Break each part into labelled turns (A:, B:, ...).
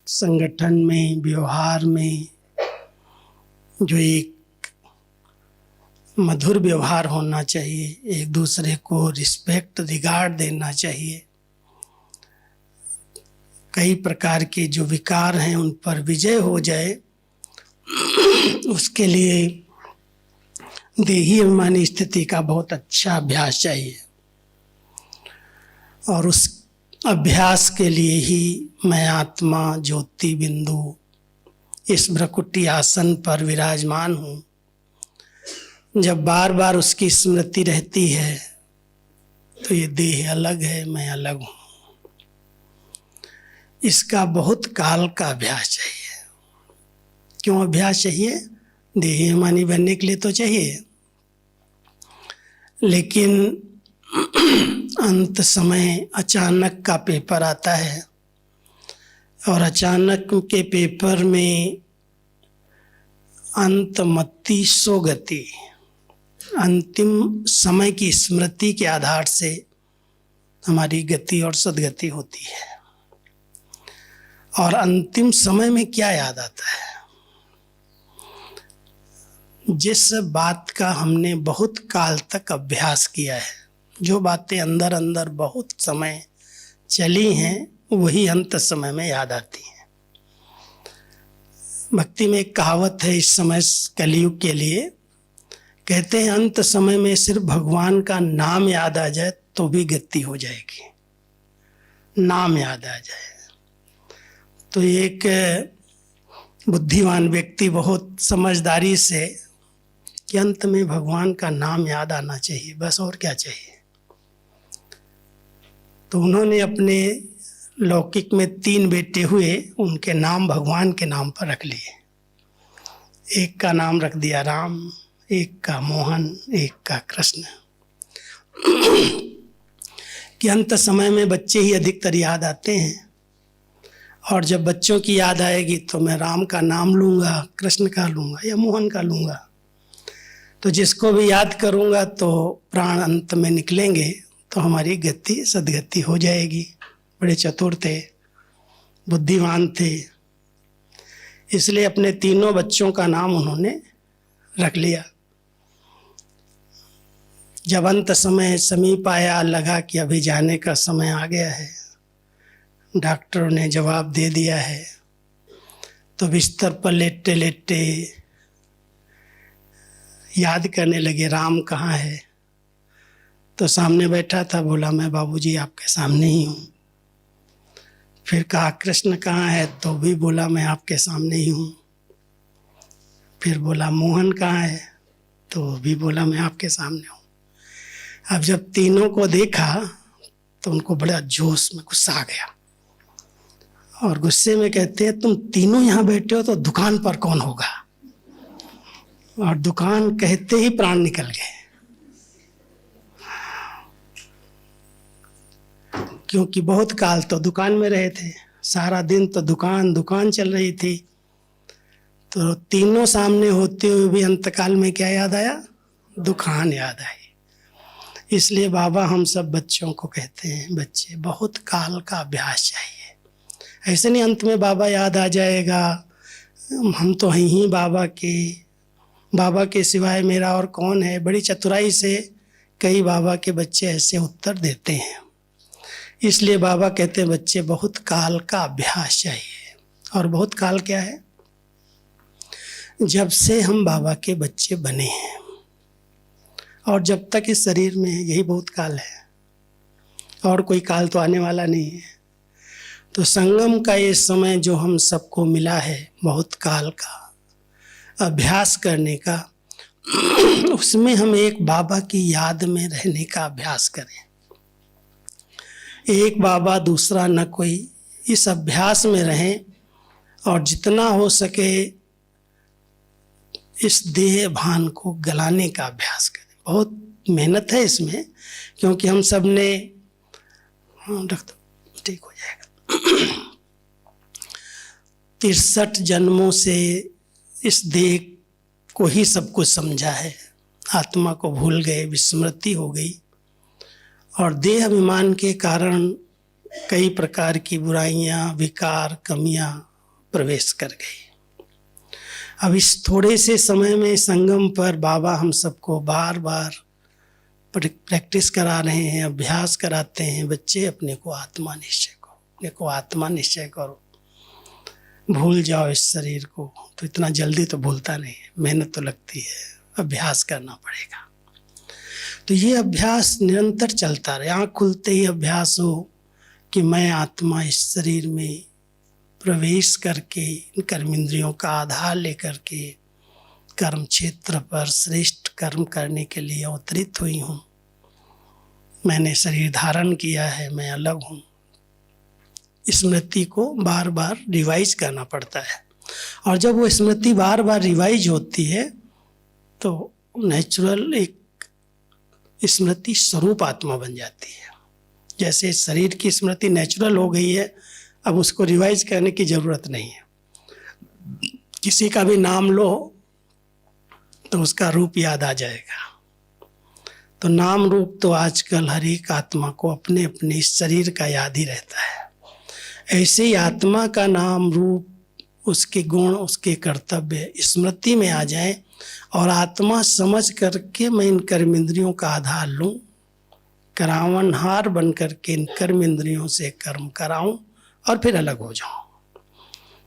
A: संगठन में, व्यवहार में जो एक मधुर व्यवहार होना चाहिए, एक दूसरे को रिस्पेक्ट, रिगार्ड देना चाहिए। कई प्रकार के जो विकार हैं उन पर विजय हो जाए, उसके लिए देही अभिमानी स्थिति का बहुत अच्छा अभ्यास चाहिए। और उस अभ्यास के लिए ही मैं आत्मा ज्योति बिंदु इस भ्रकुटी आसन पर विराजमान हूँ। जब बार बार उसकी स्मृति रहती है तो ये देह अलग है, मैं अलग हूँ। इसका बहुत काल का अभ्यास चाहिए। क्यों अभ्यास चाहिए? देही अभिमानी बनने के लिए तो चाहिए, लेकिन अंत समय अचानक का पेपर आता है और अचानक के पेपर में अंतमति सो गति, अंतिम समय की स्मृति के आधार से हमारी गति और सद्गति होती है। और अंतिम समय में क्या याद आता है? जिस बात का हमने बहुत काल तक अभ्यास किया है, जो बातें अंदर अंदर बहुत समय चली हैं, वही अंत समय में याद आती हैं। भक्ति में एक कहावत है इस समय कलयुग के लिए, कहते हैं अंत समय में सिर्फ भगवान का नाम याद आ जाए तो भी गति हो जाएगी। नाम याद आ जाए तो एक बुद्धिमान व्यक्ति बहुत समझदारी से कि अंत में भगवान का नाम याद आना चाहिए, बस और क्या चाहिए। तो उन्होंने अपने लौकिक में 3 बेटे हुए, उनके नाम भगवान के नाम पर रख लिए। एक का नाम रख दिया राम, एक का मोहन, एक का कृष्ण। कि अंत समय में बच्चे ही अधिकतर याद आते हैं, और जब बच्चों की याद आएगी तो मैं राम का नाम लूँगा, कृष्ण का लूँगा या मोहन का लूँगा। तो जिसको भी याद करूँगा तो प्राण अंत में निकलेंगे, तो हमारी गति सद्गति हो जाएगी। बड़े चतुर थे, बुद्धिमान थे, इसलिए अपने 3 बच्चों का नाम उन्होंने रख लिया। जब अंत समय समीप आया, लगा कि अभी जाने का समय आ गया है, डॉक्टरों ने जवाब दे दिया है, तो बिस्तर पर लेटे लेटे याद करने लगे राम कहाँ है। तो सामने बैठा था, बोला मैं बाबूजी आपके सामने ही हूँ। फिर कहा कृष्ण कहाँ है, तो भी बोला मैं आपके सामने ही हूँ। फिर बोला मोहन कहाँ है, तो भी बोला मैं आपके सामने हूँ। अब जब तीनों को देखा तो उनको बड़ा जोश में गुस्सा आ गया, और गुस्से में कहते हैं तुम तीनों यहाँ बैठे हो तो दुकान पर कौन होगा। और दुकान कहते ही प्राण निकल गए, क्योंकि बहुत काल तो दुकान में रहे थे, सारा दिन तो दुकान चल रही थी। तो तीनों सामने होते हुए भी अंतकाल में क्या याद आया? दुकान याद आई। इसलिए बाबा हम सब बच्चों को कहते हैं, बच्चे बहुत काल का अभ्यास चाहिए। ऐसे नहीं अंत में बाबा याद आ जाएगा, हम तो हैं ही बाबा के सिवाय मेरा और कौन है। बड़ी चतुराई से कई बाबा के बच्चे ऐसे उत्तर देते हैं। इसलिए बाबा कहते हैं बच्चे बहुत काल का अभ्यास चाहिए। और बहुत काल क्या है? जब से हम बाबा के बच्चे बने हैं और जब तक इस शरीर में है, यही बहुत काल है, और कोई काल तो आने वाला नहीं है। तो संगम का ये समय जो हम सबको मिला है, बहुत काल का अभ्यास करने का, उसमें हम एक बाबा की याद में रहने का अभ्यास करें। एक बाबा दूसरा न कोई, इस अभ्यास में रहें और जितना हो सके इस देह भान को गलाने का अभ्यास करें। बहुत मेहनत है इसमें, क्योंकि हम सब ने ठीक हो जाएगा 63 जन्मों से इस देह को ही सब कुछ समझा है, आत्मा को भूल गए, विस्मृति हो गई। और देह अभिमान के कारण कई प्रकार की बुराइयां, विकार, कमियां प्रवेश कर गई। अब इस थोड़े से समय में संगम पर बाबा हम सबको बार बार प्रैक्टिस करा रहे हैं, अभ्यास कराते हैं। बच्चे अपने को आत्मा निश्चय करो, अपने को आत्मा निश्चय करो, भूल जाओ इस शरीर को। तो इतना जल्दी तो भूलता नहीं है, मेहनत तो लगती है, अभ्यास करना पड़ेगा। तो ये अभ्यास निरंतर चलता रहे। आँख खुलते ही अभ्यास हो कि मैं आत्मा इस शरीर में प्रवेश करके इन कर्मेंद्रियों का आधार लेकर के कर्म क्षेत्र पर श्रेष्ठ कर्म करने के लिए अवतरित हुई हूँ। मैंने शरीर धारण किया है, मैं अलग हूँ। स्मृति को बार बार रिवाइज करना पड़ता है, और जब वो स्मृति बार बार रिवाइज होती है तो नेचुरल एक स्मृति स्वरूप आत्मा बन जाती है। जैसे शरीर की स्मृति नेचुरल हो गई है, अब उसको रिवाइज करने की जरूरत नहीं है। किसी का भी नाम लो तो उसका रूप याद आ जाएगा। तो नाम रूप तो आजकल हर एक आत्मा को अपने अपने शरीर का याद ही रहता है। ऐसे ही आत्मा का नाम रूप, उसके गुण, उसके कर्तव्य स्मृति में आ जाए और आत्मा समझ करके मैं इन कर्मेंद्रियों का आधार लूं, करावनहार बन करके इन कर्मेंद्रियों से कर्म कराऊं और फिर अलग हो जाऊं।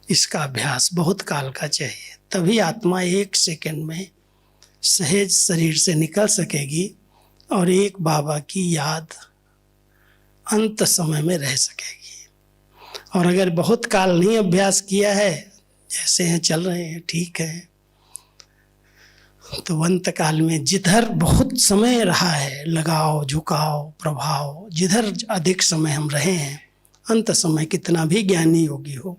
A: इसका अभ्यास बहुत काल का चाहिए, तभी आत्मा एक सेकंड में सहज शरीर से निकल सकेगी और एक बाबा की याद अंत समय में रह सकेगी। और अगर बहुत काल नहीं अभ्यास किया है, जैसे हैं चल रहे हैं ठीक है, तो अंत काल में जिधर बहुत समय रहा है लगाव झुकाव प्रभाव, जिधर अधिक समय हम रहे हैं, अंत समय कितना भी ज्ञानी योगी हो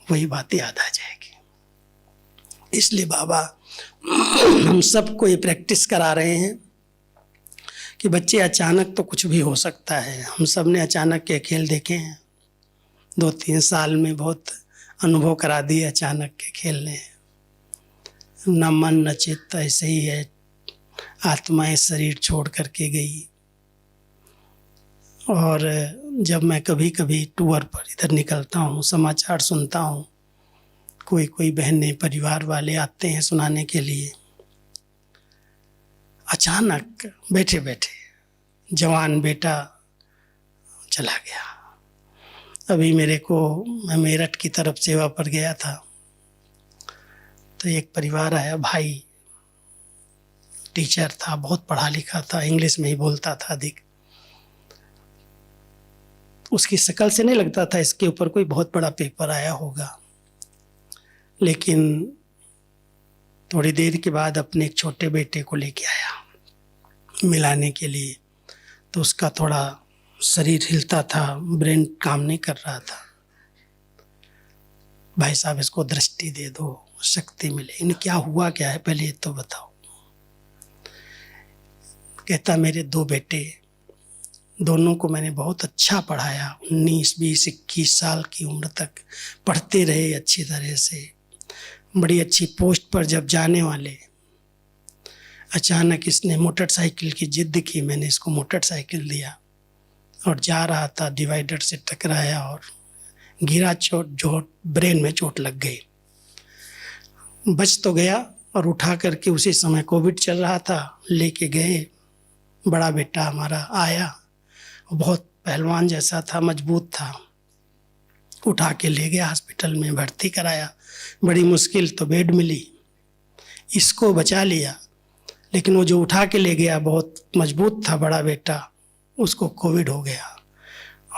A: वही बात याद आ जाएगी। इसलिए बाबा हम सबको ये प्रैक्टिस करा रहे हैं कि बच्चे अचानक तो कुछ भी हो सकता है। हम सब ने अचानक के खेल देखे हैं, 2-3 साल में बहुत अनुभव करा दिए अचानक के खेल ने। न मन न चित्त, ऐसे ही है, आत्माएं शरीर छोड़ करके गई। और जब मैं कभी कभी टूर पर इधर निकलता हूँ, समाचार सुनता हूँ, कोई कोई बहनें परिवार वाले आते हैं सुनाने के लिए, अचानक बैठे बैठे जवान बेटा चला गया। अभी मैं मेरठ की तरफ सेवा पर गया था, तो एक परिवार आया, भाई टीचर था, बहुत पढ़ा लिखा था, इंग्लिश में ही बोलता था अधिक। उसकी शक्ल से नहीं लगता था इसके ऊपर कोई बहुत बड़ा पेपर आया होगा, लेकिन थोड़ी देर के बाद अपने एक छोटे बेटे को लेके आया मिलाने के लिए। तो उसका थोड़ा शरीर हिलता था, ब्रेन काम नहीं कर रहा था। भाई साहब इसको दृष्टि दे दो, शक्ति मिले। इन्हें क्या हुआ क्या है पहले ये तो बताओ। कहता मेरे 2 बेटे, दोनों को मैंने बहुत अच्छा पढ़ाया, 19, 20, 21 साल की उम्र तक पढ़ते रहे अच्छी तरह से, बड़ी अच्छी पोस्ट पर जब जाने वाले। अचानक इसने मोटरसाइकिल की जिद की, मैंने इसको मोटरसाइकिल दिया और जा रहा था, डिवाइडर से टकराया और गिरा, चोट ब्रेन में चोट लग गई। बच तो गया और उठा करके उसी समय कोविड चल रहा था, लेके गए। बड़ा बेटा हमारा आया, बहुत पहलवान जैसा था, मजबूत था, उठा के ले गया हॉस्पिटल में भर्ती कराया। बड़ी मुश्किल तो बेड मिली, इसको बचा लिया। लेकिन वो जो उठा के ले गया बहुत मजबूत था बड़ा बेटा, उसको कोविड हो गया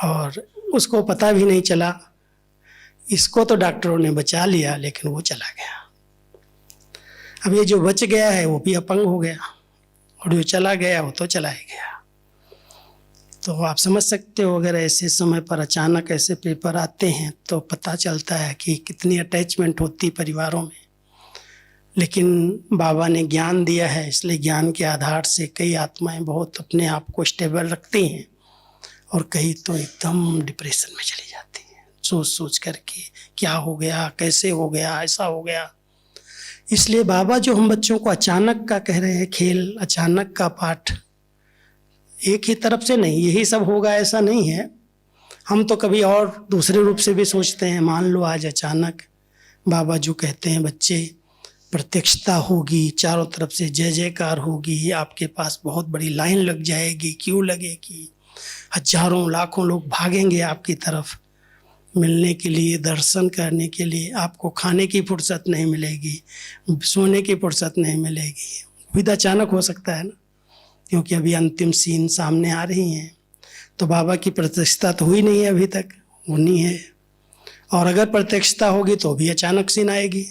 A: और उसको पता भी नहीं चला। इसको तो डॉक्टरों ने बचा लिया, लेकिन वो चला गया। अब ये जो बच गया है वो भी अपंग हो गया, और जो चला गया वो तो चला ही गया। तो आप समझ सकते हो, अगर ऐसे समय पर अचानक ऐसे पेपर आते हैं तो पता चलता है कि कितनी अटैचमेंट होती परिवारों में। लेकिन बाबा ने ज्ञान दिया है, इसलिए ज्ञान के आधार से कई आत्माएं बहुत अपने आप को स्टेबल रखती हैं और कई तो एकदम डिप्रेशन में चली जाती हैं, सोच सोच करके क्या हो गया, कैसे हो गया, ऐसा हो गया। इसलिए बाबा जो हम बच्चों को अचानक का कह रहे हैं खेल, अचानक का पाठ, एक ही तरफ से नहीं यही सब होगा ऐसा नहीं है। हम तो कभी और दूसरे रूप से भी सोचते हैं। मान लो आज अचानक बाबा जो कहते हैं बच्चे, प्रत्यक्षता होगी, चारों तरफ से जय जयकार होगी, आपके पास बहुत बड़ी लाइन लग जाएगी, क्यों लगेगी, हजारों लाखों लोग भागेंगे आपकी तरफ मिलने के लिए, दर्शन करने के लिए। आपको खाने की फुर्सत नहीं मिलेगी, सोने की फुर्सत नहीं मिलेगी। विद अचानक हो सकता है ना, क्योंकि अभी अंतिम सीन सामने आ रही हैं। तो बाबा की प्रत्यक्षता तो हुई नहीं है अभी तक, होनी है। और अगर प्रत्यक्षता होगी तो भी अचानक सीन आएगी,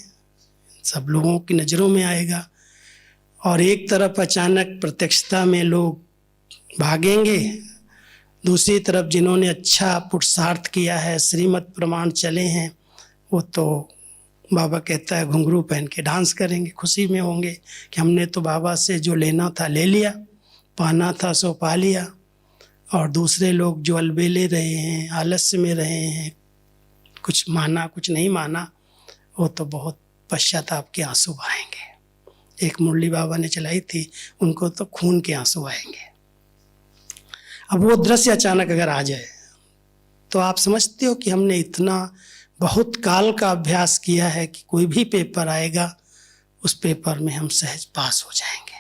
A: सब लोगों की नज़रों में आएगा। और एक तरफ अचानक प्रत्यक्षता में लोग भागेंगे, दूसरी तरफ जिन्होंने अच्छा पुरुषार्थ किया है, श्रीमत प्रमाण चले हैं, वो तो बाबा कहता है घुंघरू पहन के डांस करेंगे, खुशी में होंगे कि हमने तो बाबा से जो लेना था ले लिया, पाना था सो पा लिया। और दूसरे लोग जो अलबेले रहे हैं, आलस्य में रहे हैं, कुछ माना कुछ नहीं माना, वो तो बहुत पश्चाताप के आंसू बहाएंगे। एक मुरली बाबा ने चलाई थी, उनको तो खून के आंसू आएंगे। अब वो दृश्य अचानक अगर आ जाए तो आप समझते हो कि हमने इतना बहुत काल का अभ्यास किया है कि कोई भी पेपर आएगा उस पेपर में हम सहज पास हो जाएंगे।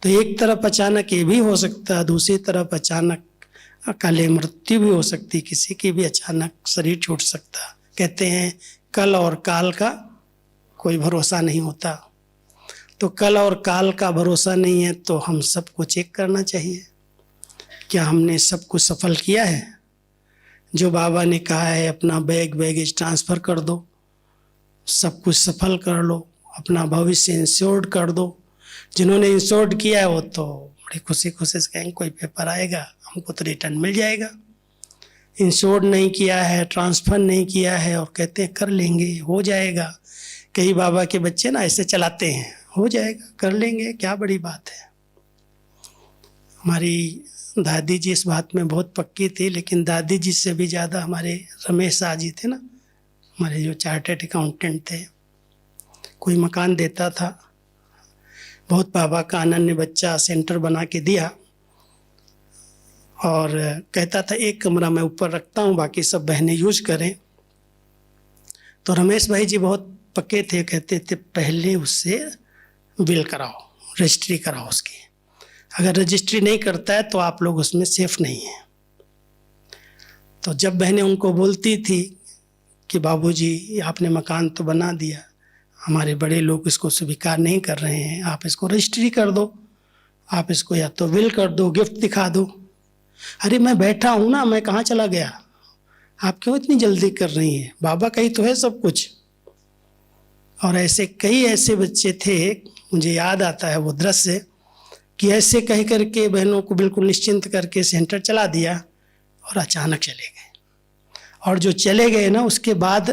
A: तो एक तरफ अचानक ये भी हो सकता है, दूसरी तरफ अचानक अकाले मृत्यु भी हो सकती, किसी की भी अचानक शरीर छूट सकता। कहते हैं कल और काल का कोई भरोसा नहीं होता। तो कल और काल का भरोसा नहीं है तो हम सबको चेक करना चाहिए, क्या हमने सब कुछ सफल किया है। जो बाबा ने कहा है अपना बैगेज ट्रांसफ़र कर दो, सब कुछ सफल कर लो, अपना भविष्य इंश्योर्ड कर दो। जिन्होंने इंश्योर्ड किया है वो तो बड़ी खुशी से कहेंगे कोई पेपर आएगा हमको तो रिटर्न मिल जाएगा। इंश्योर्ड नहीं किया है, ट्रांसफ़र नहीं किया है और कहते हैं कर लेंगे, हो जाएगा। कई बाबा के बच्चे ना ऐसे चलाते हैं, हो जाएगा, कर लेंगे, क्या बड़ी बात है। हमारी दादी जी इस बात में बहुत पक्की थी, लेकिन दादी जी से भी ज़्यादा हमारे रमेश शाह जी थे ना, हमारे जो चार्टर्ड अकाउंटेंट थे। कोई मकान देता था, बहुत बाबा का अनन्य बच्चा सेंटर बना के दिया और कहता था एक कमरा मैं ऊपर रखता हूँ, बाकी सब बहनें यूज करें। तो रमेश भाई जी बहुत पक्के थे, कहते थे पहले उससे बिल कराओ, रजिस्ट्री कराओ उसकी। अगर रजिस्ट्री नहीं करता है तो आप लोग उसमें सेफ नहीं हैं। तो जब बहनें उनको बोलती थी कि बाबूजी आपने मकान तो बना दिया, हमारे बड़े लोग इसको स्वीकार नहीं कर रहे हैं, आप इसको रजिस्ट्री कर दो, आप इसको या तो विल कर दो, गिफ्ट दिखा दो। अरे मैं बैठा हूँ ना, मैं कहाँ चला गया, आप क्यों इतनी जल्दी कर रही हैं, बाबा का ही तो है सब कुछ। और ऐसे कई ऐसे बच्चे थे, मुझे याद आता है वो दृश्य कि ऐसे कह करके बहनों को बिल्कुल निश्चिंत करके सेंटर चला दिया और अचानक चले गए। और जो चले गए ना, उसके बाद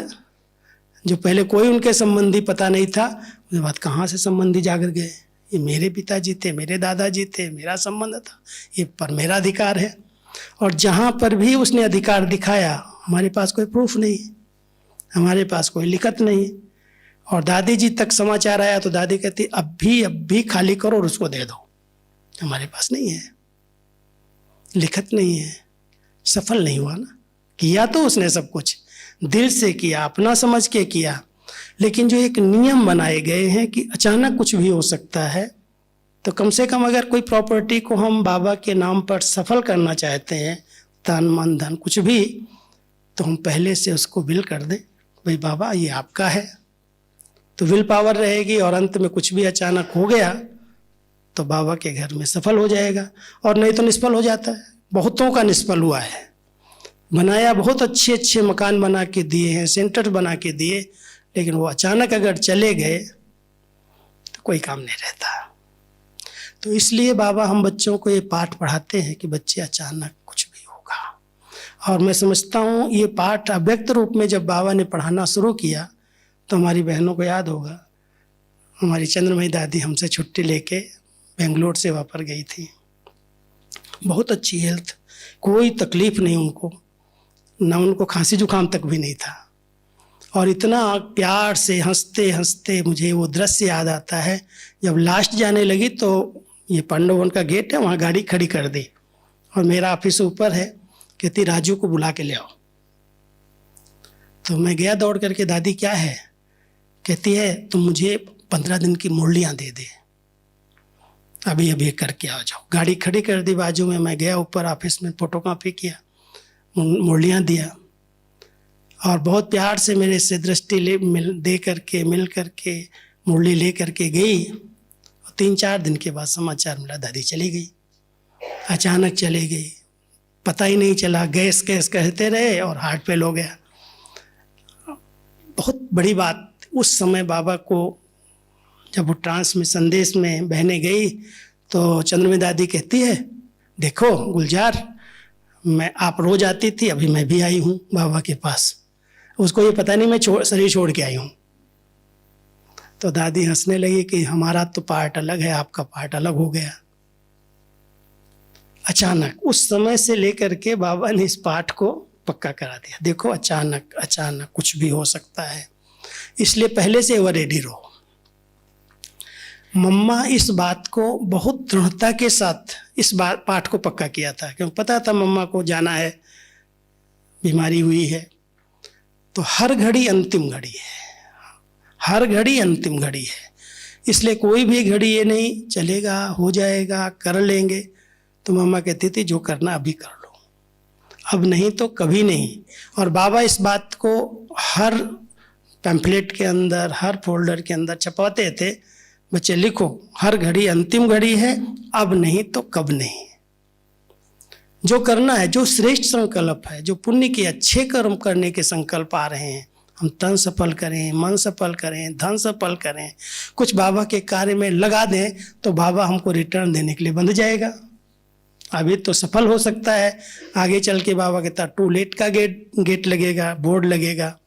A: जो पहले कोई उनके संबंधी पता नहीं था, उसके बाद कहाँ से संबंधी जाकर गए, ये मेरे पिताजी थे, मेरे दादाजी थे, मेरा संबंध था, ये पर मेरा अधिकार है। और जहाँ पर भी उसने अधिकार दिखाया, हमारे पास कोई प्रूफ नहीं, हमारे पास कोई लिखत नहीं। और दादी जी तक समाचार आया तो दादी कहती अब भी खाली करो और उसको दे दो, हमारे पास नहीं है, लिखत नहीं है, सफल नहीं हुआ ना। किया तो उसने सब कुछ दिल से किया, अपना समझ के किया, लेकिन जो एक नियम बनाए गए हैं कि अचानक कुछ भी हो सकता है, तो कम से कम अगर कोई प्रॉपर्टी को हम बाबा के नाम पर सफल करना चाहते हैं, तन मन धन कुछ भी, तो हम पहले से उसको विल कर दें, भाई बाबा ये आपका है। तो विल पावर रहेगी और अंत में कुछ भी अचानक हो गया तो बाबा के घर में सफल हो जाएगा, और नहीं तो निष्फल हो जाता है। बहुतों का निष्फल हुआ है, बनाया, बहुत अच्छे अच्छे मकान बना के दिए हैं, सेंटर बना के दिए, लेकिन वो अचानक अगर चले गए तो कोई काम नहीं रहता। तो इसलिए बाबा हम बच्चों को ये पाठ पढ़ाते हैं कि बच्चे अचानक कुछ भी होगा। और मैं समझता हूँ ये पाठ अव्यक्त रूप में जब बाबा ने पढ़ाना शुरू किया तो हमारी बहनों को याद होगा, हमारी चंद्रमयी दादी हमसे छुट्टी लेके बेंगलोर से वापस गई थी। बहुत अच्छी हेल्थ, कोई तकलीफ नहीं उनको, ना उनको खांसी जुकाम तक भी नहीं था। और इतना प्यार से हंसते हंसते, मुझे वो दृश्य याद आता है, जब लास्ट जाने लगी तो ये पांडव वन का गेट है, वहाँ गाड़ी खड़ी कर दी और मेरा ऑफिस ऊपर है, कहती राजू को बुला के ले आओ। तो मैं गया दौड़ करके, दादी क्या है? कहती है तुम मुझे 15 दिन की मुरलियाँ दे दे, अभी अभी करके आ जाओ। गाड़ी खड़ी कर दी बाजू में, मैं गया ऊपर ऑफिस में, फोटो कॉपी किया, मुरलियाँ दिया, और बहुत प्यार से मेरे से दृष्टि मिल करके मुरली ले करके गई। 3-4 दिन के बाद समाचार मिला दादी चली गई, अचानक चली गई, पता ही नहीं चला। गैस कहते रहे और हार्ट फेल हो गया। बहुत बड़ी बात। उस समय बाबा को जब वो ट्रांस में संदेश में बहने गई तो चंद्रमती दादी कहती है देखो गुलजार, मैं आप रोज आती थी, अभी मैं भी आई हूँ बाबा के पास। उसको ये पता नहीं मैं शरीर छोड़ के आई हूँ। तो दादी हंसने लगी कि हमारा तो पार्ट अलग है, आपका पार्ट अलग हो गया। अचानक उस समय से लेकर के बाबा ने इस पाठ को पक्का करा दिया। देखो अचानक अचानक कुछ भी हो सकता है, इसलिए पहले से एवर रेडी रहो। मम्मा इस बात को बहुत दृढ़ता के साथ इस पाठ को पक्का किया था, क्योंकि पता था मम्मा को जाना है, बीमारी हुई है। तो हर घड़ी अंतिम घड़ी है, हर घड़ी अंतिम घड़ी है। इसलिए कोई भी घड़ी ये नहीं चलेगा, हो जाएगा, कर लेंगे। तो मम्मा कहती थी जो करना अभी कर लो, अब नहीं तो कभी नहीं। और बाबा इस बात को हर पैम्फलेट के अंदर, हर फोल्डर के अंदर छपाते थे, बच्चे लिखो हर घड़ी अंतिम घड़ी है, अब नहीं तो कब नहीं। जो करना है, जो श्रेष्ठ संकल्प है, जो पुण्य के अच्छे कर्म करने के संकल्प आ रहे हैं, हम तन सफल करें, मन सफल करें, धन सफल करें, कुछ बाबा के कार्य में लगा दें, तो बाबा हमको रिटर्न देने के लिए बंध जाएगा। अभी तो सफल हो सकता है, आगे चल के बाबा कहता टू लेट का गेट लगेगा, बोर्ड लगेगा,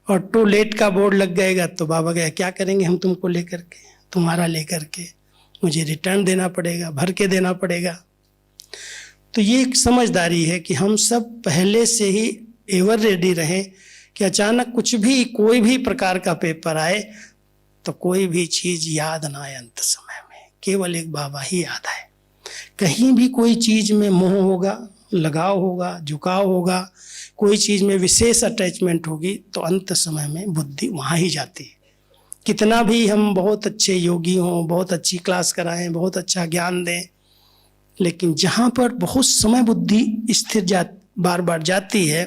A: और टू लेट का बोर्ड लग जाएगा तो बाबा कहे क्या करेंगे हम तुमको लेकर के, तुम्हारा लेकर के मुझे रिटर्न देना पड़ेगा, भर के देना पड़ेगा। तो ये एक समझदारी है कि हम सब पहले से ही एवर रेडी रहें कि अचानक कुछ भी, कोई भी प्रकार का पेपर आए तो कोई भी चीज़ याद ना आए अंत समय में, केवल एक बाबा ही याद आए। कहीं भी कोई चीज़ में मोह होगा, लगाव होगा, झुकाव होगा, कोई चीज़ में विशेष अटैचमेंट होगी, तो अंत समय में बुद्धि वहाँ ही जाती है। कितना भी हम बहुत अच्छे योगी हों, बहुत अच्छी क्लास कराएं, बहुत अच्छा ज्ञान दें, लेकिन जहाँ पर बहुत समय बुद्धि स्थिर बार बार जाती है,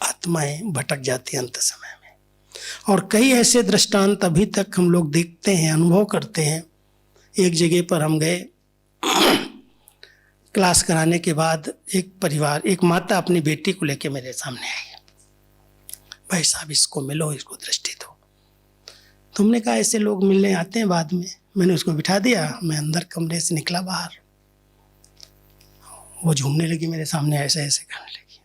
A: आत्माएं भटक जाती हैं अंत समय में। और कई ऐसे दृष्टांत अभी तक हम लोग देखते हैं, अनुभव करते हैं। एक जगह पर हम गए क्लास कराने के बाद, एक माता अपनी बेटी को लेके मेरे सामने आई, भाई साहब इसको मिलो, इसको दृष्टि दो। तुमने कहा ऐसे लोग मिलने आते हैं बाद में। मैंने उसको बिठा दिया, मैं अंदर कमरे से निकला बाहर, वो झूमने लगी मेरे सामने, ऐसे ऐसे करने लगी।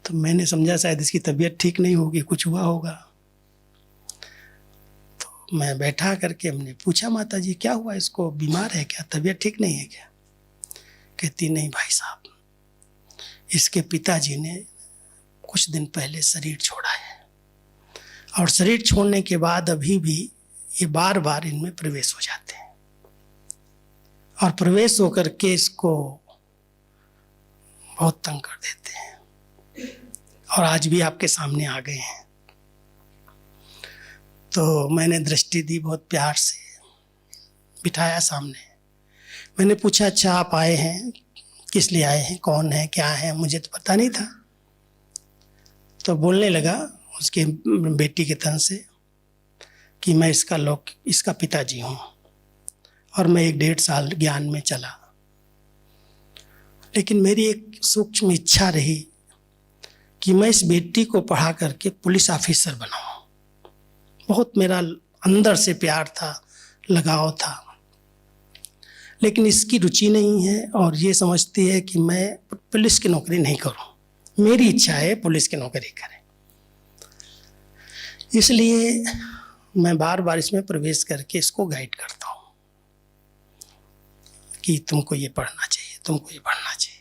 A: तो मैंने समझा शायद इसकी तबीयत ठीक नहीं होगी, कुछ हुआ होगा। तो मैं बैठा करके हमने पूछा माता जी क्या हुआ, इसको बीमार है क्या, तबीयत ठीक नहीं है क्या? कहती नहीं भाई साहब, इसके पिताजी ने कुछ दिन पहले शरीर छोड़ा है, और शरीर छोड़ने के बाद अभी भी ये बार बार इनमें प्रवेश हो जाते हैं, और प्रवेश होकर के इसको बहुत तंग कर देते हैं, और आज भी आपके सामने आ गए हैं। तो मैंने दृष्टि दी, बहुत प्यार से बिठाया सामने। मैंने पूछा अच्छा आप आए हैं, किस लिए आए हैं, कौन है, क्या है, मुझे तो पता नहीं था। तो बोलने लगा उसके बेटी के तन से कि मैं इसका पिताजी हूँ, और मैं 1-1.5 साल ज्ञान में चला, लेकिन मेरी एक सूक्ष्म इच्छा रही कि मैं इस बेटी को पढ़ा करके पुलिस ऑफिसर बनाऊँ। बहुत मेरा अंदर से प्यार था, लगाव था, लेकिन इसकी रुचि नहीं है, और ये समझती है कि मैं पुलिस की नौकरी नहीं करूँ। मेरी इच्छा है पुलिस की नौकरी करें, इसलिए मैं बार बार इसमें प्रवेश करके इसको गाइड करता हूँ कि तुमको ये पढ़ना चाहिए, तुमको ये पढ़ना चाहिए।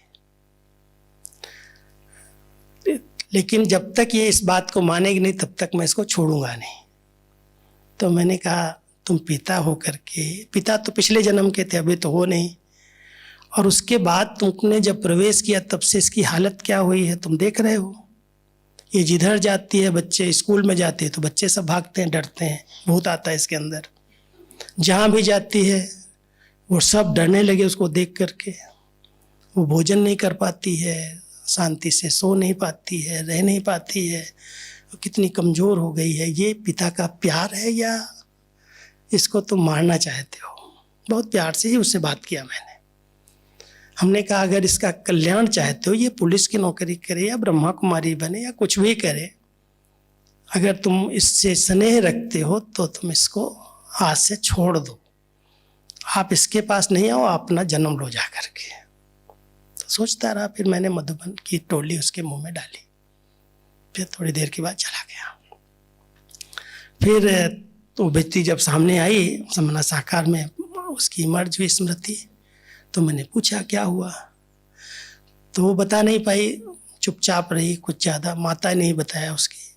A: लेकिन जब तक ये इस बात को मानेगी नहीं, तब तक मैं इसको छोड़ूंगा नहीं। तो मैंने कहा तुम पिता हो करके, पिता तो पिछले जन्म के थे, अभी तो हो नहीं, और उसके बाद तुमने जब प्रवेश किया तब से इसकी हालत क्या हुई है तुम देख रहे हो। ये जिधर जाती है, बच्चे स्कूल में जाते हैं तो बच्चे सब भागते हैं, डरते हैं, भूत आता है इसके अंदर। जहाँ भी जाती है वो सब डरने लगे उसको देख करके। वो भोजन नहीं कर पाती है, शांति से सो नहीं पाती है, रह नहीं पाती है, वो कितनी कमज़ोर हो गई है। ये पिता का प्यार है या इसको तुम मारना चाहते हो? बहुत प्यार से ही उससे बात किया मैंने। हमने कहा अगर इसका कल्याण चाहते हो, ये पुलिस की नौकरी करे या ब्रह्मा कुमारी बने या कुछ भी करे, अगर तुम इससे स्नेह रखते हो तो तुम इसको आज से छोड़ दो। आप इसके पास नहीं आओ, आप अपना जन्म लो जा करके। तो सोचता रहा। फिर मैंने मधुबन की टोली उसके मुंह में डाली। फिर थोड़ी देर के बाद चला गया। फिर तो बेटी जब सामने आई समना साकार में, उसकी मर्ज हुई स्मृति। तो मैंने पूछा क्या हुआ, तो वो बता नहीं पाई, चुपचाप रही कुछ ज़्यादा। माता ने ही बताया उसकी।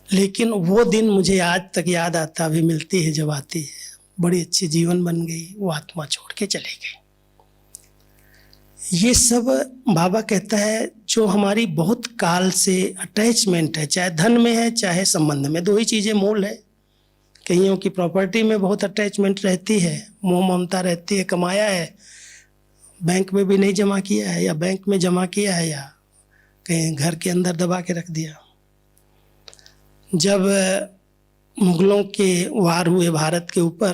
A: लेकिन वो दिन मुझे आज तक याद आता, अभी मिलती है जब आती है। बड़ी अच्छी जीवन बन गई, वो आत्मा छोड़ के चली गई। ये सब बाबा कहता है जो हमारी बहुत काल से अटैचमेंट है, चाहे धन में है चाहे संबंध में। दो ही चीज़ें मूल है। कईयों की प्रॉपर्टी में बहुत अटैचमेंट रहती है, मोह ममता रहती है, कमाया है, बैंक में भी नहीं जमा किया है या बैंक में जमा किया है या कहीं घर के अंदर दबा के रख दिया। जब मुगलों के वार हुए भारत के ऊपर,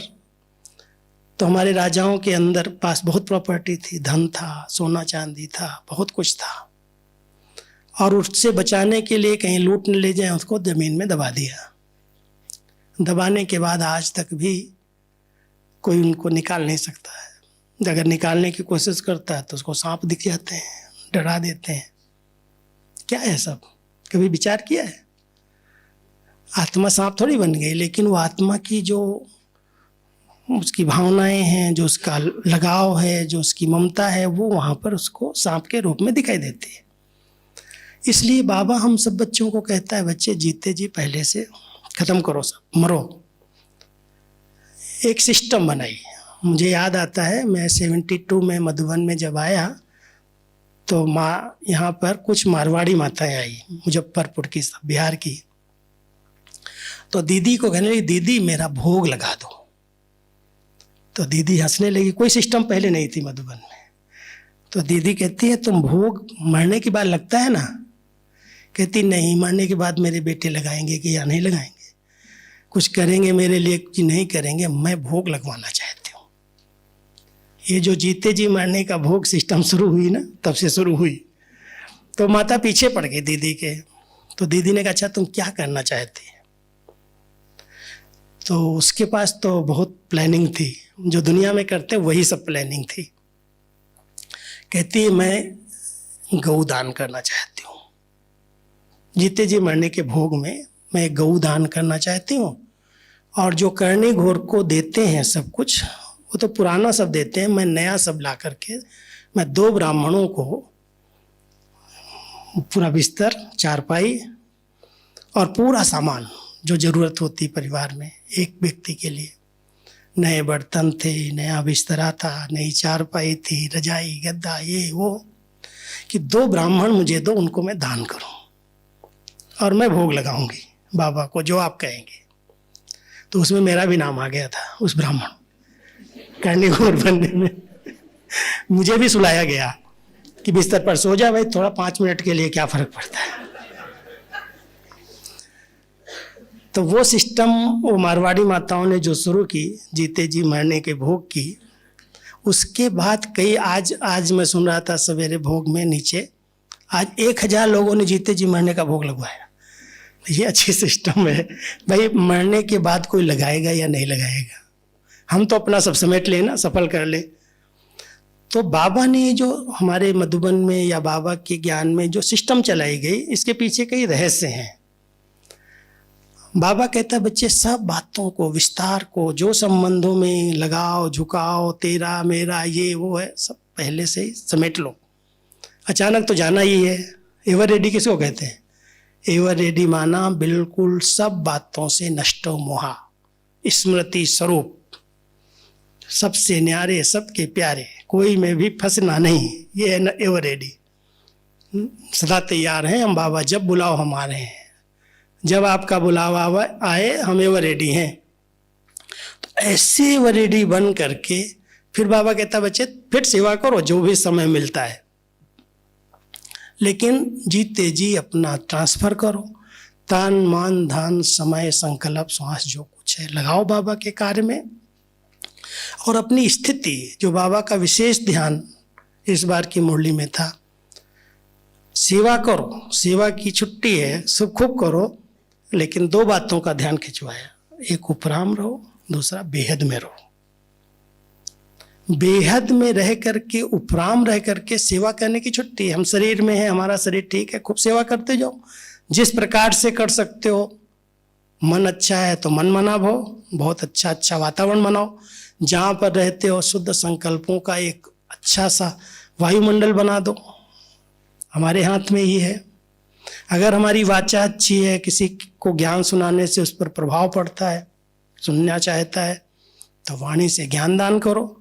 A: तो हमारे राजाओं के अंदर पास बहुत प्रॉपर्टी थी, धन था, सोना चांदी था, बहुत कुछ था। और उससे बचाने के लिए कहीं लूट न ले जाए, उसको ज़मीन में दबा दिया। दबाने के बाद आज तक भी कोई उनको निकाल नहीं सकता है। अगर निकालने की कोशिश करता है तो उसको सांप दिख जाते हैं, डरा देते हैं। क्या है सब? कभी विचार किया है? आत्मा सांप थोड़ी बन गई, लेकिन वो आत्मा की जो उसकी भावनाएं हैं, जो उसका लगाव है, जो उसकी ममता है, वो वहाँ पर उसको सांप के रूप में दिखाई देती है। इसलिए बाबा हम सब बच्चों को कहता है, बच्चे जीते जी पहले से खत्म करो, सब मरो। एक सिस्टम बनाई। मुझे याद आता है मैं 72 में मधुबन में जब आया तो माँ यहाँ पर कुछ मारवाड़ी माताएं आई, मुजफ्फरपुर की, सब बिहार की। तो दीदी को कहने लगी दीदी मेरा भोग लगा दो। तो दीदी हंसने लगी। कोई सिस्टम पहले नहीं थी मधुबन में। तो दीदी कहती है तुम भोग मरने के बाद लगता है ना? कहती नहीं, मरने के बाद मेरे बेटे लगाएंगे कि या नहीं लगाएंगे, कुछ करेंगे मेरे लिए कि नहीं करेंगे, मैं भोग लगवाना चाहती हूँ। ये जो जीते जी मरने का भोग सिस्टम शुरू हुई ना, तब से शुरू हुई। तो माता पीछे पड़ गई दीदी के। तो दीदी ने कहा अच्छा तुम क्या करना चाहती है? तो उसके पास तो बहुत प्लानिंग थी, जो दुनिया में करते वही सब प्लानिंग थी। कहती है मैं गौ दान करना चाहती हूँ, जीते जी मरने के भोग में मैं गौ दान करना चाहती हूँ। और जो करनी घोर को देते हैं सब कुछ, वो तो पुराना सब देते हैं, मैं नया सब ला करके मैं 2 ब्राह्मणों को पूरा बिस्तर, चारपाई और पूरा सामान जो ज़रूरत होती परिवार में एक व्यक्ति के लिए, नए बर्तन थे, नया बिस्तरा था, नई चारपाई थी, रजाई गद्दा ये वो, कि 2 ब्राह्मण मुझे दो, उनको मैं दान करूं और मैं भोग लगाऊंगी बाबा को जो आप कहेंगे। तो उसमें मेरा भी नाम आ गया था, उस ब्राह्मण करनी घोर बनने में। मुझे भी सुलाया गया कि बिस्तर पर सो जा भाई, थोड़ा 5 मिनट के लिए क्या फर्क पड़ता है। तो वो सिस्टम वो मारवाड़ी माताओं ने जो शुरू की, जीते जी मरने के भोग की, उसके बाद कई आज मैं सुन रहा था सवेरे भोग में नीचे, आज 1000 लोगों ने जीते जी मरने का भोग लगवाया। ये अच्छी सिस्टम है भाई। मरने के बाद कोई लगाएगा या नहीं लगाएगा, हम तो अपना सब समेट लें ना, सफल कर ले। तो बाबा ने जो हमारे मधुबन में या बाबा के ज्ञान में जो सिस्टम चलाई गई, इसके पीछे कई रहस्य हैं। बाबा कहता है बच्चे सब बातों को, विस्तार को, जो संबंधों में लगाव झुकाव, तेरा मेरा ये वो है, सब पहले से ही समेट लो। अचानक तो जाना ही है। एवर रेडी किसको कहते हैं? एवर रेडी माना बिल्कुल सब बातों से नष्टो मोहा, स्मृति स्वरूप, सबसे न्यारे सबके प्यारे, कोई में भी फंसना नहीं, ये है न एवर रेडी। सदा तैयार हैं हम बाबा, जब बुलाओ हम आ रहे हैं, जब आपका बुलावा आए हम एवर रेडी हैं। तो ऐसे एवर रेडी बन करके फिर बाबा कहता बच्चे फिर सेवा करो जो भी समय मिलता है, लेकिन जीते जी अपना ट्रांसफर करो, तन मन धन समय संकल्प श्वास जो कुछ है लगाओ बाबा के कार्य में। और अपनी स्थिति, जो बाबा का विशेष ध्यान इस बार की मुरली में था, सेवा करो, सेवा की छुट्टी है, सब खूब करो, लेकिन दो बातों का ध्यान खिंचवाया, एक उपराम रहो, दूसरा बेहद में रहो। बेहद में रह करके, उपराम रह करके सेवा करने की छुट्टी है। हम शरीर में है, हमारा शरीर ठीक है, खूब सेवा करते जाओ, जिस प्रकार से कर सकते हो। मन अच्छा है तो मन मनाओ, बहुत अच्छा अच्छा वातावरण बनाओ, जहाँ पर रहते हो शुद्ध संकल्पों का एक अच्छा सा वायुमंडल बना दो। हमारे हाथ में ही है। अगर हमारी वाचा अच्छी है, किसी को ज्ञान सुनाने से उस पर प्रभाव पड़ता है, सुनना चाहता है, तो वाणी से ज्ञान दान करो,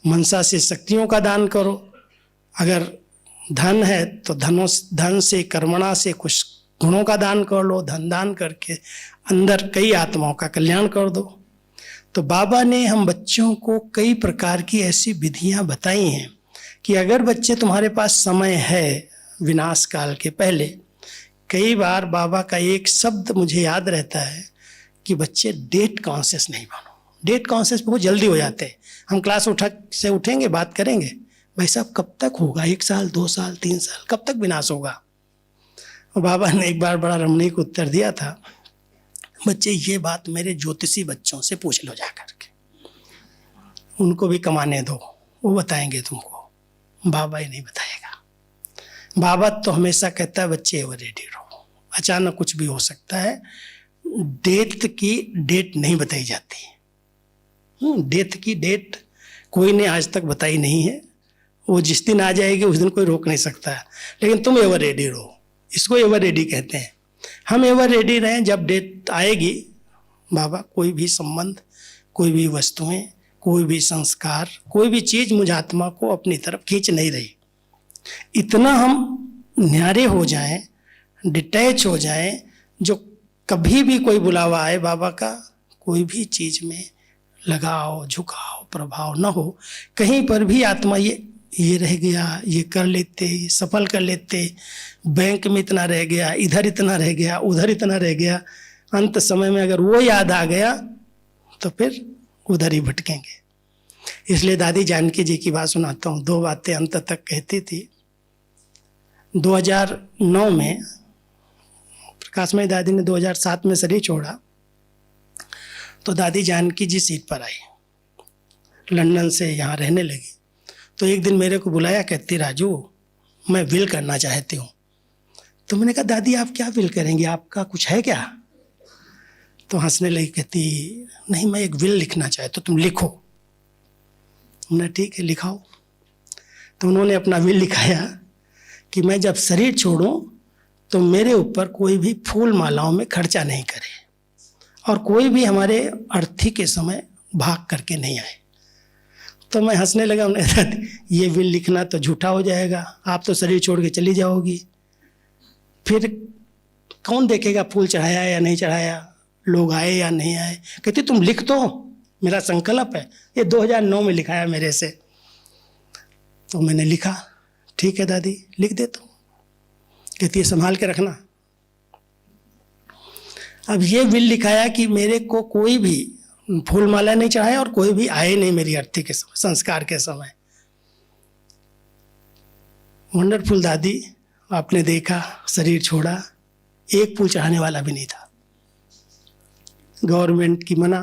A: मनसा से शक्तियों का दान करो। अगर धन है तो धन से, कर्मणा से कुछ गुणों का दान कर लो, धन दान करके अंदर कई आत्माओं का कल्याण कर दो। तो बाबा ने हम बच्चों को कई प्रकार की ऐसी विधियां बताई हैं कि अगर बच्चे तुम्हारे पास समय है विनाश काल के पहले, कई बार बाबा का एक शब्द मुझे याद रहता है कि बच्चे डेट कॉन्शियस नहीं बनो। डेट कॉन्शियस बहुत जल्दी हो जाते हैं। हम क्लास से उठेंगे, बात करेंगे, भाई साहब कब तक होगा, 1 साल 2 साल 3 साल, कब तक विनाश होगा। और बाबा ने एक बार बड़ा रमणीक उत्तर दिया था, बच्चे ये बात मेरे ज्योतिषी बच्चों से पूछ लो जा करके, उनको भी कमाने दो, वो बताएंगे तुमको, बाबा ही नहीं बताएगा। बाबा तो हमेशा कहता है बच्चे एवर रेडी रहो, अचानक कुछ भी हो सकता है। डेथ की डेट नहीं बताई जाती, डेथ की डेट कोई ने आज तक बताई नहीं है, वो जिस दिन आ जाएगी उस दिन कोई रोक नहीं सकता है। लेकिन तुम एवर रेडी रहो, इसको एवर रेडी कहते हैं। हम एवर रेडी रहें, जब डेट आएगी बाबा कोई भी संबंध, कोई भी वस्तुएं, कोई भी संस्कार, कोई भी चीज़ मुझ आत्मा को अपनी तरफ खींच नहीं रही। इतना हम न्यारे हो जाएं, डिटैच हो जाएं, जो कभी भी कोई बुलावा आए बाबा का, कोई भी चीज़ में लगाओ झुकाओ प्रभाव न हो। कहीं पर भी आत्मा ये रह गया, ये कर लेते, ये सफल कर लेते, बैंक में इतना रह गया, इधर इतना रह गया, उधर इतना रह गया, अंत समय में अगर वो याद आ गया तो फिर उधर ही भटकेंगे। इसलिए दादी जानकी जी की बात सुनाता हूँ, 2 बातें अंत तक कहती थी। 2009 में प्रकाशमय दादी ने 2007 में शरीर छोड़ा, तो दादी जानकी जी सीट पर आई, लंदन से यहाँ रहने लगी। तो एक दिन मेरे को बुलाया, कहती राजू मैं विल करना चाहती हूँ। तो मैंने कहा दादी आप क्या विल करेंगी, आपका कुछ है क्या। तो हंसने लगी, कहती नहीं मैं एक विल लिखना चाहती, तो तुम लिखो। हमने ठीक है लिखाओ। तो उन्होंने अपना विल लिखाया कि मैं जब शरीर छोड़ूं तो मेरे ऊपर कोई भी फूल मालाओं में खर्चा नहीं करे, और कोई भी हमारे अर्थी के समय भाग करके नहीं आए। तो मैं हंसने लगा, उन्हें ये विल लिखना तो झूठा हो जाएगा, आप तो शरीर छोड़ के चली जाओगी, फिर कौन देखेगा फूल चढ़ाया या नहीं चढ़ाया, लोग आए या नहीं आए। कहती तुम लिख दो, मेरा संकल्प है। ये 2009 में लिखाया मेरे से। तो मैंने लिखा, ठीक है दादी लिख देता हूँ। कहती है संभाल के रखना। अब ये विल लिखाया कि मेरे को कोई भी फूल माला नहीं चढ़ाया और कोई भी आए नहीं मेरी अर्थी के समय, संस्कार के समय। वंडरफुल दादी, आपने देखा शरीर छोड़ा, एक फूल चढ़ाने वाला भी नहीं था। गवर्नमेंट की मना,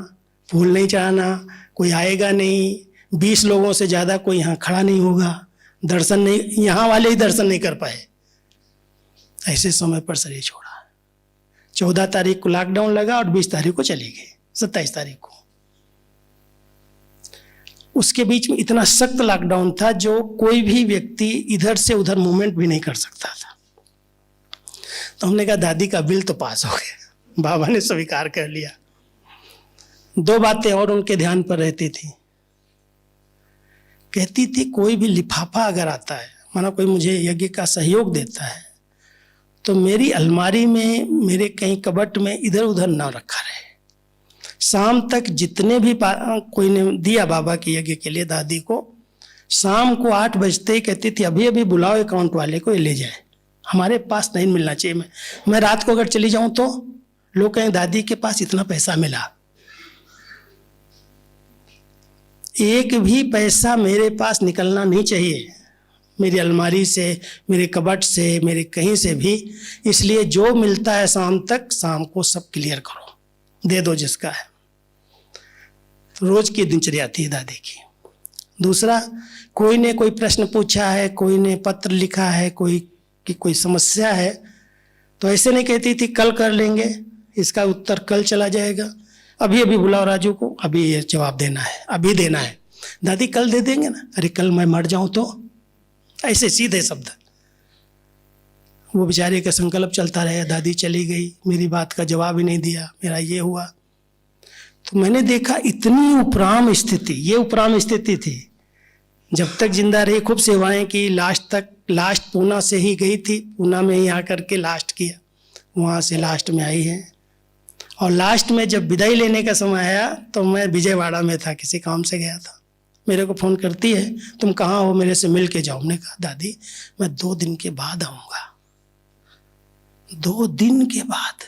A: फूल नहीं चढ़ाना, कोई आएगा नहीं, 20 लोगों से ज़्यादा कोई यहाँ खड़ा नहीं होगा, दर्शन नहीं, यहाँ वाले ही दर्शन नहीं कर पाए। ऐसे समय पर शरीर छोड़ा। 14 तारीख को लॉकडाउन लगा और 20 तारीख को चली गई, 27 तारीख को। उसके बीच में इतना सख्त लॉकडाउन था जो कोई भी व्यक्ति इधर से उधर मूवमेंट भी नहीं कर सकता था। तो हमने कहा दादी का बिल तो पास हो गया, बाबा ने स्वीकार कर लिया। 2 बातें और उनके ध्यान पर रहती थी। कहती थी कोई भी लिफाफा अगर आता है, माना कोई मुझे यज्ञ का सहयोग देता है, तो मेरी अलमारी में, मेरे कहीं कबट में इधर उधर ना रखा रहे। शाम तक जितने भी कोई ने दिया बाबा के यज्ञ के लिए दादी को, शाम को 8 बजते ही कहती थी अभी अभी बुलाओ अकाउंट वाले को, ये ले जाए, हमारे पास नहीं मिलना चाहिए। मैं रात को अगर चली जाऊं तो लोग कहें दादी के पास इतना पैसा मिला। एक भी पैसा मेरे पास निकलना नहीं चाहिए, मेरी अलमारी से, मेरे कबट से, मेरे कहीं से भी। इसलिए जो मिलता है शाम तक, शाम को सब क्लियर करो, दे दो जिसका है। तो रोज की दिनचर्या थी दादी की। दूसरा, कोई ने कोई प्रश्न पूछा है, कोई ने पत्र लिखा है, कोई समस्या है, तो ऐसे नहीं कहती थी कल कर लेंगे, इसका उत्तर कल चला जाएगा, अभी अभी बुलाओ राजू को, अभी ये जवाब देना है, अभी देना है। दादी कल दे देंगे ना, अरे कल मैं मर जाऊं तो, ऐसे सीधे शब्द। वो बेचारे का संकल्प चलता रहा, दादी चली गई, मेरी बात का जवाब ही नहीं दिया, मेरा ये हुआ। तो मैंने देखा इतनी उपराम स्थिति, ये उपराम स्थिति थी। जब तक जिंदा रही खूब सेवाएं की, लास्ट पूना से ही गई थी, पूना में ही आकर के लास्ट किया, वहाँ से लास्ट में आई है। और लास्ट में जब विदाई लेने का समय आया तो मैं विजयवाड़ा में था, किसी काम से गया था। मेरे को फ़ोन करती है, तुम कहाँ हो, मेरे से मिल के जाओ। हमने कहा दादी मैं 2 दिन के बाद आऊँगा। 2 दिन के बाद?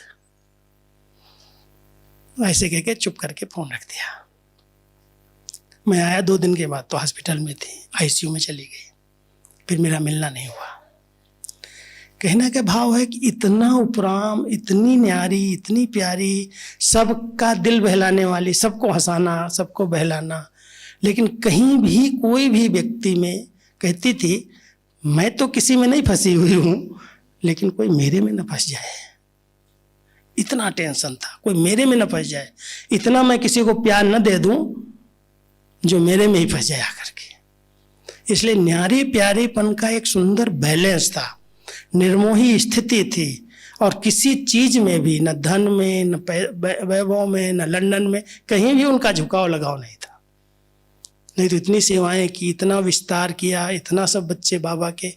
A: ऐसे कह के चुप करके फ़ोन रख दिया। मैं आया 2 दिन के बाद तो हॉस्पिटल में थी, आईसीयू में चली गई, फिर मेरा मिलना नहीं हुआ। कहने का भाव है कि इतना उपराम, इतनी न्यारी, इतनी प्यारी, सबका दिल बहलाने वाली, सबको हंसाना, सबको बहलाना, लेकिन कहीं भी कोई भी व्यक्ति में कहती थी मैं तो किसी में नहीं फंसी हुई हूँ, लेकिन कोई मेरे में न फंस जाए। इतना टेंशन था, कोई मेरे में न फंस जाए, इतना मैं किसी को प्यार न दे दूं जो मेरे में ही फंस जाए आकर के। इसलिए न्यारी प्यारीपन का एक सुंदर बैलेंस था, निर्मोही स्थिति थी, और किसी चीज में भी, न धन में, न वैभव में, न लंदन में, कहीं भी उनका झुकाव लगाव नहीं था। नहीं तो इतनी सेवाएं की, इतना विस्तार किया, इतना सब बच्चे बाबा के,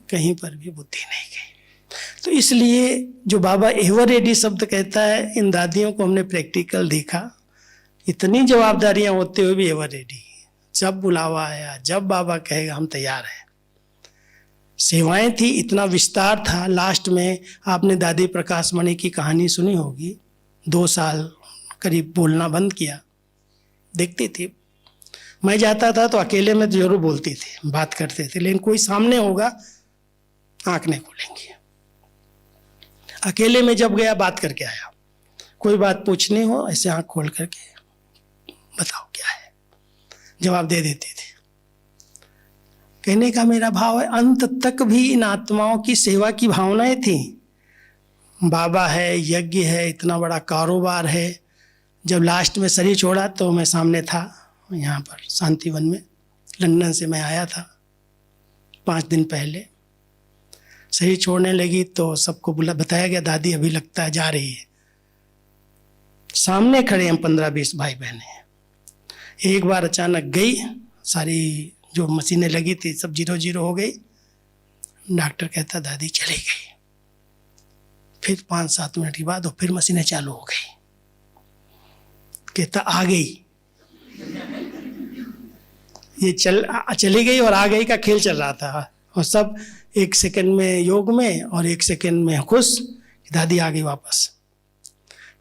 A: कहीं पर भी बुद्धि नहीं गई। तो इसलिए जो बाबा एवर रेडी शब्द कहता है, इन दादियों को हमने प्रैक्टिकल देखा, इतनी जवाबदारियां होते हुए भी एवर रेडी। जब बुलावा आया, जब बाबा कहेगा हम तैयार हैं। सेवाएं थी, इतना विस्तार था। लास्ट में आपने दादी प्रकाश मणि की कहानी सुनी होगी, 2 साल करीब बोलना बंद किया, देखती थी। मैं जाता था तो अकेले में जरूर बोलती थी, बात करते थे, लेकिन कोई सामने होगा आंख नहीं खोलेंगी। अकेले में जब गया बात करके आया, कोई बात पूछनी हो ऐसे आंख खोल करके बताओ क्या है, जवाब दे देती थी। कहने का मेरा भाव है अंत तक भी इन आत्माओं की सेवा की भावनाएं थी। बाबा है, यज्ञ है, इतना बड़ा कारोबार है। जब लास्ट में शरीर छोड़ा तो मैं सामने था, यहाँ पर शांतिवन में, लंदन से मैं आया था 5 दिन पहले। शरीर छोड़ने लगी तो सबको बताया गया दादी अभी लगता है जा रही है। सामने खड़े हम 15-20 भाई बहने। एक बार अचानक गई, सारी जो मशीनें लगी थी सब 0-0 हो गई। डॉक्टर कहता दादी चली गई। फिर 5-7 मिनट के बाद फिर मशीनें चालू हो गई। कहता आ गई। ये चली गई और आ गई का खेल चल रहा था, और सब 1 सेकंड में योग में और 1 सेकंड में खुश, दादी आ गई वापस।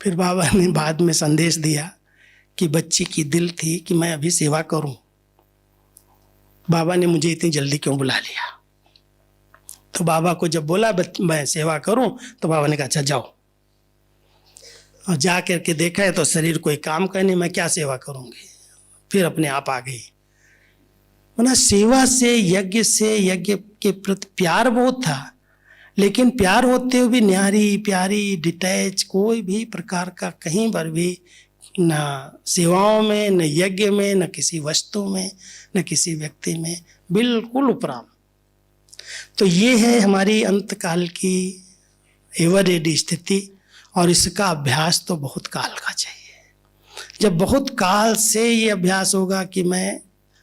A: फिर बाबा ने बाद में संदेश दिया कि बच्ची की दिल थी कि मैं अभी सेवा करूं, बाबा ने मुझे इतनी जल्दी क्यों बुला लिया। तो बाबा को जब बोला मैं सेवा करूं, तो बाबा ने कहा अच्छा जाओ। और जा करके देखा है तो शरीर कोई काम का नहीं, मैं क्या सेवा करूंगी। फिर अपने आप आ गई। वरना सेवा से, यज्ञ के प्रति प्यार बहुत था, लेकिन प्यार होते हुए भी न्यारी प्यारी डिटैच कोई भी प्रकार का कहीं पर भी, न सेवाओं में, न यज्ञ में, न किसी वस्तु में, न किसी व्यक्ति में, बिल्कुल उपराम। तो ये है हमारी अंतकाल की एवर रेडी स्थिति, और इसका अभ्यास तो बहुत काल का चाहिए। जब बहुत काल से ये अभ्यास होगा कि मैं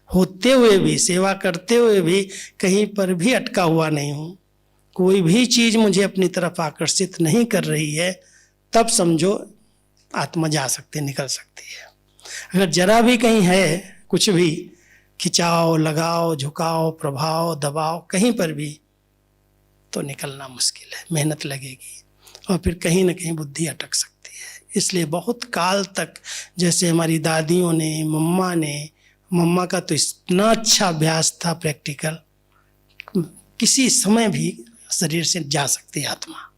A: होते हुए भी, सेवा करते हुए भी कहीं पर भी अटका हुआ नहीं हूँ, कोई भी चीज़ मुझे अपनी तरफ आकर्षित नहीं कर रही है, तब समझो आत्मा जा सकती, निकल सकती है। अगर जरा भी कहीं है कुछ भी खिंचाव, लगाव, झुकाव, प्रभाव, दबाव कहीं पर भी, तो निकलना मुश्किल है, मेहनत लगेगी और फिर कहीं ना कहीं बुद्धि अटक सकती है। इसलिए बहुत काल तक, जैसे हमारी दादियों ने, मम्मा का तो इतना अच्छा अभ्यास था प्रैक्टिकल, किसी समय भी शरीर से जा सकती है आत्मा।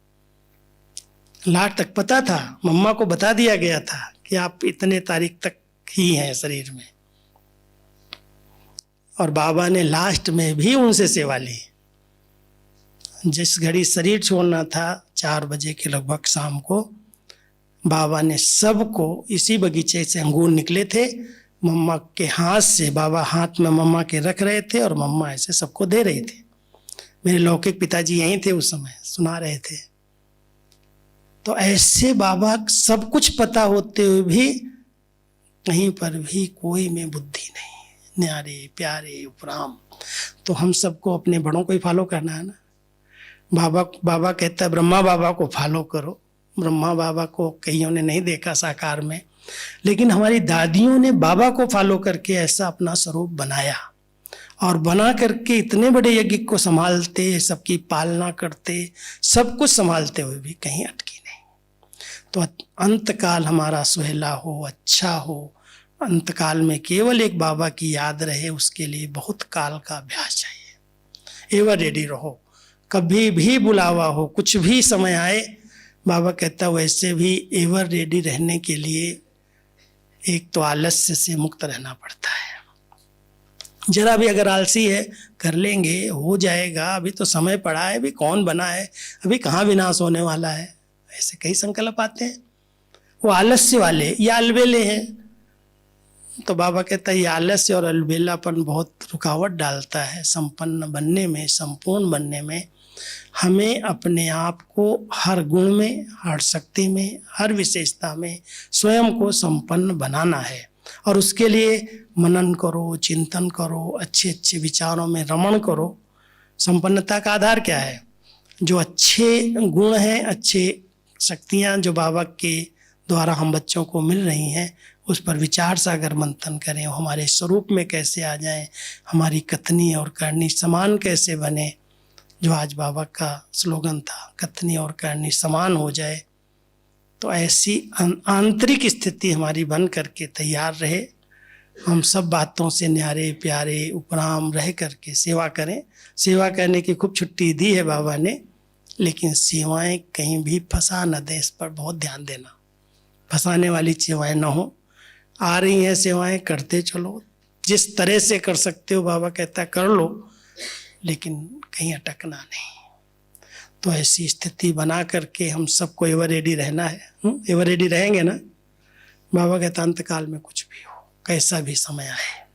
A: लाट तक पता था, मम्मा को बता दिया गया था कि आप इतने तारीख तक ही हैं शरीर में, और बाबा ने लास्ट में भी उनसे सेवा ली। जिस घड़ी शरीर छोड़ना था 4 बजे के लगभग शाम को, बाबा ने सबको, इसी बगीचे से अंगूर निकले थे, मम्मा के हाथ से, बाबा हाथ में मम्मा के रख रहे थे और मम्मा ऐसे सबको दे रही थी। मेरे लौकिक पिताजी यहीं थे उस समय, सुना रहे थे। तो ऐसे बाबा सब कुछ पता होते हुए भी कहीं पर भी कोई में बुद्धि नहीं, न्यारे प्यारे उपराम। तो हम सबको अपने बड़ों को ही फॉलो करना है ना। बाबा कहता है ब्रह्मा बाबा को फॉलो करो। ब्रह्मा बाबा को कईयों ने नहीं देखा साकार में, लेकिन हमारी दादियों ने बाबा को फॉलो करके ऐसा अपना स्वरूप बनाया, और बना करके इतने बड़े यज्ञ को संभालते, सबकी पालना करते, सब कुछ संभालते हुए भी कहीं अटकी नहीं। तो अंतकाल हमारा सुहेला हो, अच्छा हो, अंतकाल में केवल एक बाबा की याद रहे, उसके लिए बहुत काल का अभ्यास चाहिए। एवर रेडी रहो, कभी भी बुलावा हो, कुछ भी समय आए, बाबा कहता वैसे भी एवर रेडी रहने के लिए एक तो आलस्य से मुक्त रहना पड़ता है। जरा भी अगर आलसी है, कर लेंगे, हो जाएगा, अभी तो समय पड़ा है, अभी कौन बना है, अभी कहाँ विनाश होने वाला है, ऐसे कई संकल्प आते हैं। वो आलस्य वाले या अलबेले हैं। तो बाबा कहता है ये आलस्य और अलबेलापन बहुत रुकावट डालता है संपन्न बनने में, संपूर्ण बनने में। हमें अपने आप को हर गुण में, हर शक्ति में, हर विशेषता में स्वयं को संपन्न बनाना है, और उसके लिए मनन करो, चिंतन करो, अच्छे अच्छे विचारों में रमण करो। संपन्नता का आधार क्या है? जो अच्छे गुण हैं, अच्छे शक्तियाँ जो बाबा के द्वारा हम बच्चों को मिल रही हैं, उस पर विचार सागर मंथन करें, हमारे स्वरूप में कैसे आ जाएं, हमारी कथनी और करनी समान कैसे बने। जो आज बाबा का स्लोगन था, कथनी और करनी समान हो जाए, तो ऐसी आंतरिक स्थिति हमारी बन करके तैयार रहे। हम सब बातों से न्यारे प्यारे उपराम रह करके सेवा करें। सेवा करने की खूब छुट्टी दी है बाबा ने, लेकिन सेवाएं कहीं भी फंसा न दें, इस पर बहुत ध्यान देना। फंसाने वाली सेवाएं ना हो। आ रही हैं सेवाएं, करते चलो, जिस तरह से कर सकते हो बाबा कहता है कर लो, लेकिन कहीं अटकना नहीं। तो ऐसी स्थिति बना करके हम सबको एवर रेडी रहना है। एवर रेडी रहेंगे ना। बाबा कहता अंतकाल में कुछ भी हो, कैसा भी समय आए,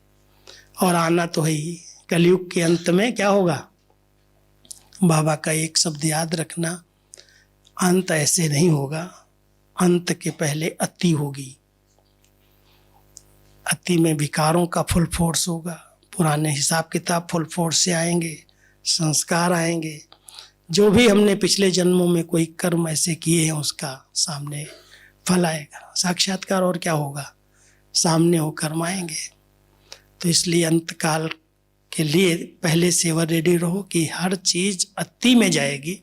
A: और आना तो है ही। कलयुग के अंत में क्या होगा? बाबा का एक शब्द याद रखना, अंत ऐसे नहीं होगा, अंत के पहले अति होगी। अति में विकारों का फुल फोर्स होगा, पुराने हिसाब किताब फुल फोर्स से आएंगे, संस्कार आएंगे, जो भी हमने पिछले जन्मों में कोई कर्म ऐसे किए हैं उसका सामने फल आएगा। साक्षात्कार और क्या होगा, सामने हो कर्म आएंगे। तो इसलिए अंतकाल के लिए पहले से एवर रेडी रहो कि हर चीज अति में जाएगी।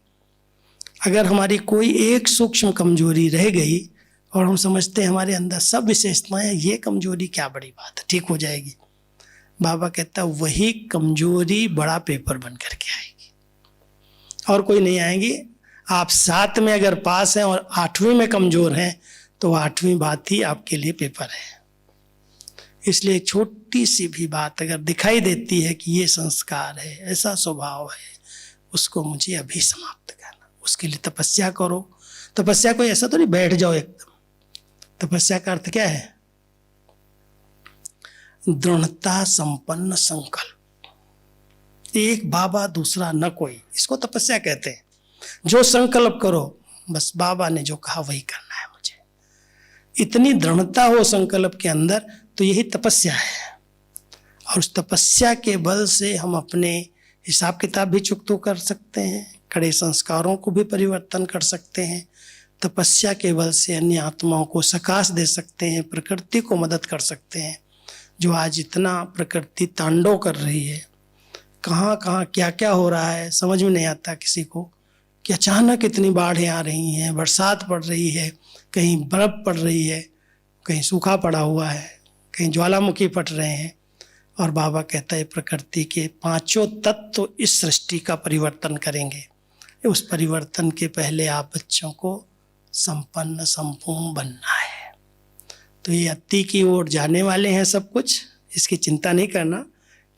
A: अगर हमारी कोई एक सूक्ष्म कमजोरी रह गई और हम समझते हैं हमारे अंदर सब विशेषताएं, ये कमजोरी क्या बड़ी बात है, ठीक हो जाएगी। बाबा कहता वही कमजोरी बड़ा पेपर बन करके आएगी, और कोई नहीं आएगी। आप 7 में अगर पास हैं और 8वीं में कमजोर हैं, तो 8वीं बात ही आपके लिए पेपर है। इसलिए छोटी सी भी बात अगर दिखाई देती है कि ये संस्कार है, ऐसा स्वभाव है, उसको मुझे अभी समाप्त करना, उसके लिए तपस्या करो। तपस्या कोई ऐसा तो नहीं बैठ जाओ एकदम। तपस्या का अर्थ क्या है? दृढ़ता संपन्न संकल्प। एक बाबा दूसरा न कोई, इसको तपस्या कहते हैं। जो संकल्प करो, बस बाबा ने जो कहा वही करना है मुझे, इतनी दृढ़ता हो संकल्प के अंदर, तो यही तपस्या है। और उस तपस्या के बल से हम अपने हिसाब किताब भी चुकतो कर सकते हैं, कड़े संस्कारों को भी परिवर्तन कर सकते हैं, तपस्या के बल से अन्य आत्माओं को सकाश दे सकते हैं, प्रकृति को मदद कर सकते हैं। जो आज इतना प्रकृति तांडव कर रही है, कहाँ कहाँ क्या क्या हो रहा है समझ में नहीं आता किसी को, कि अचानक इतनी बाढ़ें आ रही हैं, बरसात पड़ रही है, कहीं बर्फ़ पड़ रही है, कहीं सूखा पड़ा हुआ है, कहीं ज्वालामुखी फट रहे हैं। और बाबा कहता है प्रकृति के पांचों तत्व इस सृष्टि का परिवर्तन करेंगे। उस परिवर्तन के पहले आप बच्चों को संपन्न संपूर्ण बनना है। तो ये अति की ओर जाने वाले हैं सब कुछ, इसकी चिंता नहीं करना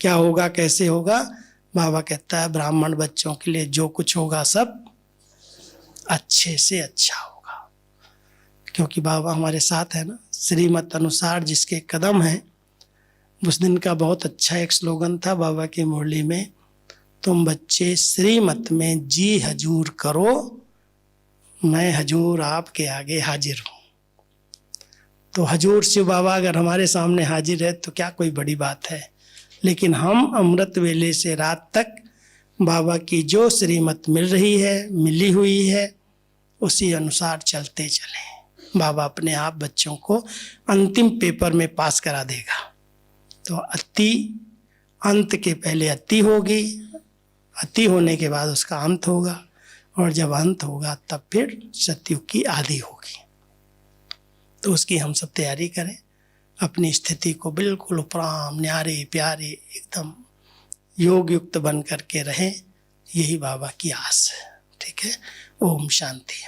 A: क्या होगा कैसे होगा। बाबा कहता है ब्राह्मण बच्चों के लिए जो कुछ होगा सब अच्छे से अच्छा होगा, क्योंकि बाबा हमारे साथ है ना। श्रीमत अनुसार जिसके कदम हैं, उस दिन का बहुत अच्छा एक स्लोगन था बाबा की मुरली में, तुम बच्चे श्रीमत में जी हजूर करो, मैं हजूर आपके आगे हाजिर हूँ। तो हजूर शिव बाबा अगर हमारे सामने हाजिर है तो क्या कोई बड़ी बात है। लेकिन हम अमृत वेले से रात तक बाबा की जो श्रीमत मिल रही है, मिली हुई है, उसी अनुसार चलते चलें। बाबा अपने आप बच्चों को अंतिम पेपर में पास करा देगा। तो अति अंत के पहले अति होगी, अति होने के बाद उसका अंत होगा, और जब अंत होगा तब फिर सतयुग की आदि होगी। तो उसकी हम सब तैयारी करें, अपनी स्थिति को बिल्कुल उपराम न्यारे प्यारे एकदम योग युक्त बन करके रहें। यही बाबा की आस है। ठीक है। ओम शांति।